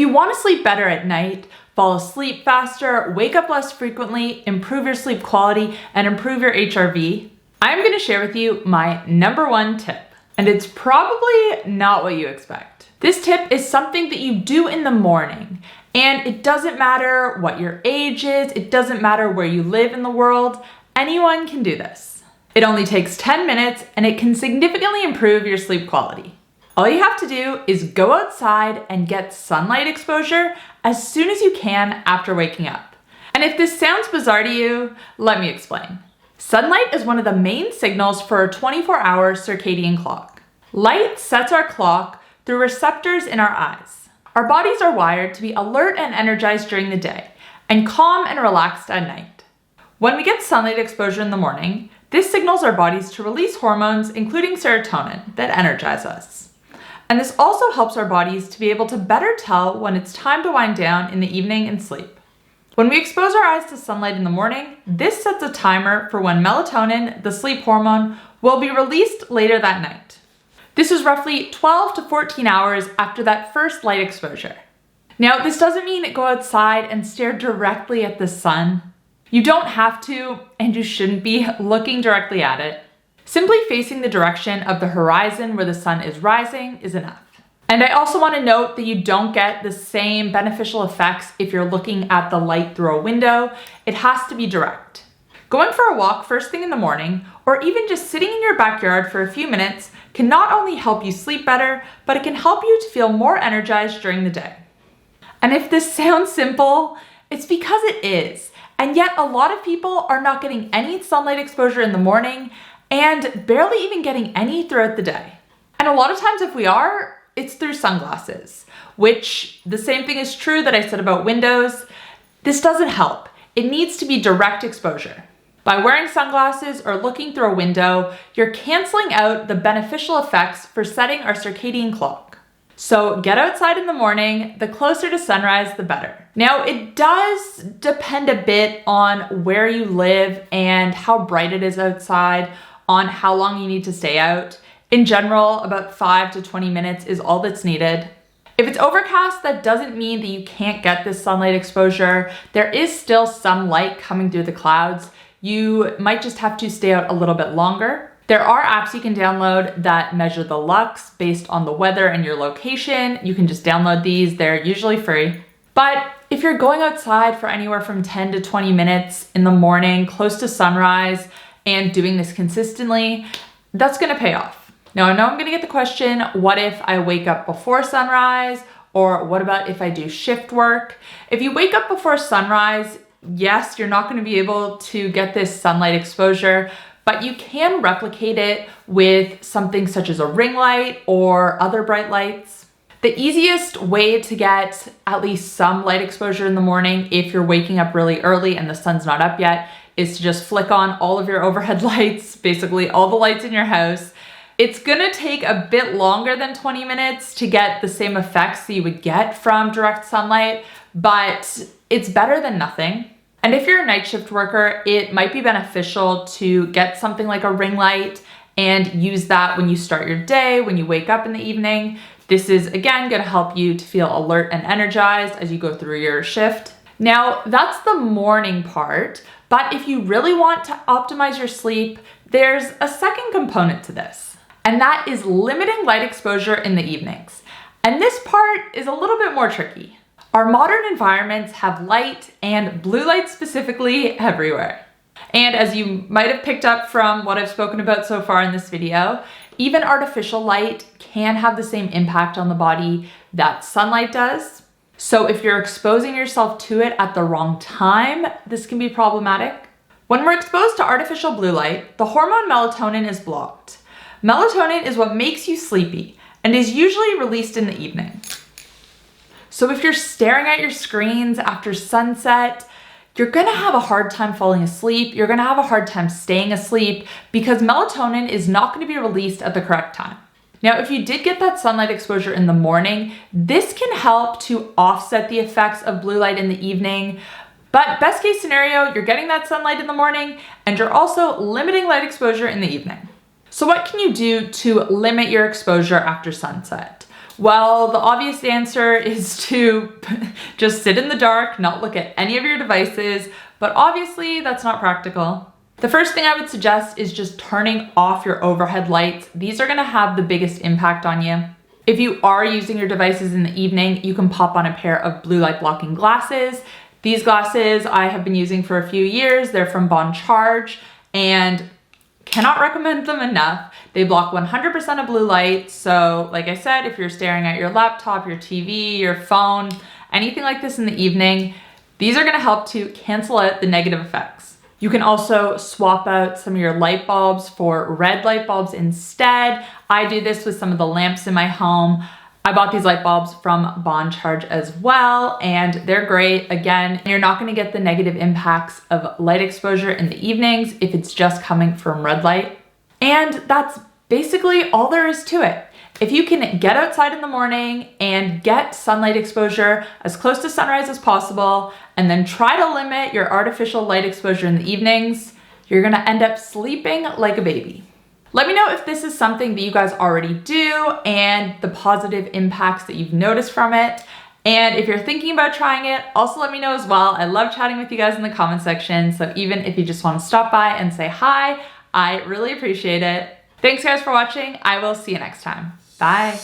you want to sleep better at night, fall asleep faster, wake up less frequently, improve your sleep quality, and improve your HRV, I'm going to share with you my number one tip. And it's probably not what you expect. This tip is something that you do in the morning. And it doesn't matter what your age is, it doesn't matter where you live in the world, anyone can do this. It only takes 10 minutes and it can significantly improve your sleep quality. All you have to do is go outside and get sunlight exposure as soon as you can after waking up. And if this sounds bizarre to you, let me explain. Sunlight is one of the main signals for our 24-hour circadian clock. Light sets our clock through receptors in our eyes. Our bodies are wired to be alert and energized during the day, and calm and relaxed at night. When we get sunlight exposure in the morning, this signals our bodies to release hormones, including serotonin, that energize us. And this also helps our bodies to be able to better tell when it's time to wind down in the evening and sleep. When we expose our eyes to sunlight in the morning, this sets a timer for when melatonin, the sleep hormone, will be released later that night. This is roughly 12 to 14 hours after that first light exposure. Now, this doesn't mean go outside and stare directly at the sun. You don't have to, and you shouldn't be looking directly at it. Simply facing the direction of the horizon where the sun is rising is enough. And I also want to note that you don't get the same beneficial effects if you're looking at the light through a window. It has to be direct. Going for a walk first thing in the morning, or even just sitting in your backyard for a few minutes, can not only help you sleep better, but it can help you to feel more energized during the day. And if this sounds simple, it's because it is. And yet a lot of people are not getting any sunlight exposure in the morning and barely even getting any throughout the day. And a lot of times if we are, it's through sunglasses, which the same thing is true that I said about windows. This doesn't help. It needs to be direct exposure. By wearing sunglasses or looking through a window, you're canceling out the beneficial effects for setting our circadian clock. So get outside in the morning, the closer to sunrise, the better. Now, it does depend a bit on where you live and how bright it is outside, on how long you need to stay out. In general, about 5 to 20 minutes is all that's needed. If it's overcast, that doesn't mean that you can't get this sunlight exposure. There is still some light coming through the clouds. You might just have to stay out a little bit longer. There are apps you can download that measure the lux based on the weather and your location. You can just download these. They're usually free. But if you're going outside for anywhere from 10 to 20 minutes in the morning, close to sunrise, and doing this consistently, that's gonna pay off. Now, I know I'm gonna get the question, what if I wake up before sunrise? Or what about if I do shift work? If you wake up before sunrise, yes, you're not going to be able to get this sunlight exposure, but you can replicate it with something such as a ring light or other bright lights. The easiest way to get at least some light exposure in the morning if you're waking up really early and the sun's not up yet is to just flick on all of your overhead lights, basically all the lights in your house. It's gonna take a bit longer than 20 minutes to get the same effects that you would get from direct sunlight, but it's better than nothing. And if you're a night shift worker, it might be beneficial to get something like a ring light and use that when you start your day, when you wake up in the evening. This is, again, gonna help you to feel alert and energized as you go through your shift. Now, that's the morning part, but if you really want to optimize your sleep, there's a second component to this, and that is limiting light exposure in the evenings. And this part is a little bit more tricky. Our modern environments have light, and blue light specifically, everywhere. And as you might have picked up from what I've spoken about so far in this video, even artificial light can have the same impact on the body that sunlight does. So if you're exposing yourself to it at the wrong time, this can be problematic. When we're exposed to artificial blue light, the hormone melatonin is blocked. Melatonin is what makes you sleepy and is usually released in the evening. So if you're staring at your screens after sunset, you're gonna have a hard time falling asleep. You're gonna have a hard time staying asleep because melatonin is not gonna be released at the correct time. Now, if you did get that sunlight exposure in the morning, this can help to offset the effects of blue light in the evening. But best case scenario, you're getting that sunlight in the morning and you're also limiting light exposure in the evening. So what can you do to limit your exposure after sunset? Well, the obvious answer is to just sit in the dark, not look at any of your devices, but obviously that's not practical. The first thing I would suggest is just turning off your overhead lights. These are gonna have the biggest impact on you. If you are using your devices in the evening, you can pop on a pair of blue light blocking glasses. These glasses I have been using for a few years. They're from Bon Charge and cannot recommend them enough. They block 100% of blue light. So like I said, if you're staring at your laptop, your TV, your phone, anything like this in the evening, these are gonna help to cancel out the negative effects. You can also swap out some of your light bulbs for red light bulbs instead. I do this with some of the lamps in my home. I bought these light bulbs from Bon Charge as well, and they're great. Again, you're not gonna get the negative impacts of light exposure in the evenings if it's just coming from red light. And that's basically all there is to it. If you can get outside in the morning and get sunlight exposure as close to sunrise as possible, and then try to limit your artificial light exposure in the evenings, you're gonna end up sleeping like a baby. Let me know if this is something that you guys already do and the positive impacts that you've noticed from it. And if you're thinking about trying it, also let me know as well. I love chatting with you guys in the comment section. So even if you just want to stop by and say hi, I really appreciate it. Thanks guys for watching. I will see you next time. Bye.